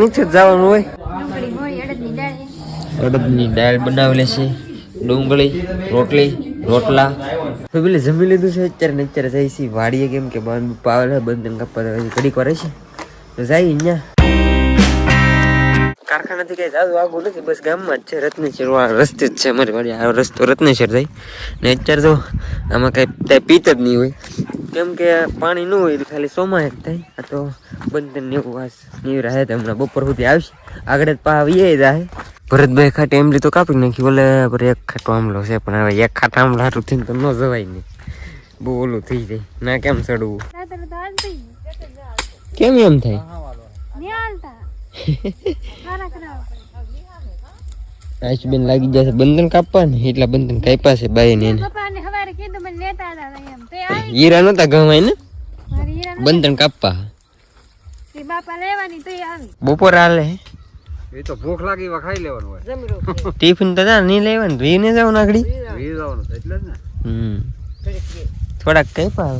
નીચે જ જવાનું હોય. અડદની દાળ બનાવેલી છે, ડુંગળી, રોટલી, રોટલા. તો પેલે જમી લીધું છે અત્યારે જાય છે વાડીએ, કેમ કે પાવલ બંધન કાપવા ઘડીક વાર છે તો જાય અહીંયા. કારખાનાથી કઈ જાજુ આગું નથી, બસ ગામમાં જ છે. રત્નેશ્વર વાળા રસ્તે જ છે અમારી વાડી. આ રસ્તો રત્નેશ્વર જાય ને. અત્યારે તો આમાં કઈ પીત જ નહીં હોય, કેમ કે પાણી ન હોય ખાલી સોમાં જ થાય. આ તો બંધન એવું વાસ નહીં રહે. હમણાં બપોર સુધી આવશે, આગળ જ પા આવીએ જાય. ભરતભાઈ ખાટે એમલી તો કાપી નાખી, બોલે એક ખાટો આમલો છે, પણ હવે એક ખાટા આમલો હાટું થઈને તો ન જવાય નહીં, બહુ ઓલું થઈ જાય ના. કેમ ચડવું, કેમ એમ થાય? આશુબેન લાગી જશે બંધન કાપવા ને, એટલા બંધન કાપ્યા છે બાઈ ને. હીરા નતા ગવાય ને બંધન કાપવા. બપોર હાલે એ તો ભૂખ લાગી ખાઈ લેવાનું હોય. ટિફિન તો નહીં લેવાનું, રીને જવાનું આગળ જવાનું એટલે જ ને. થોડાક કઈ પાવ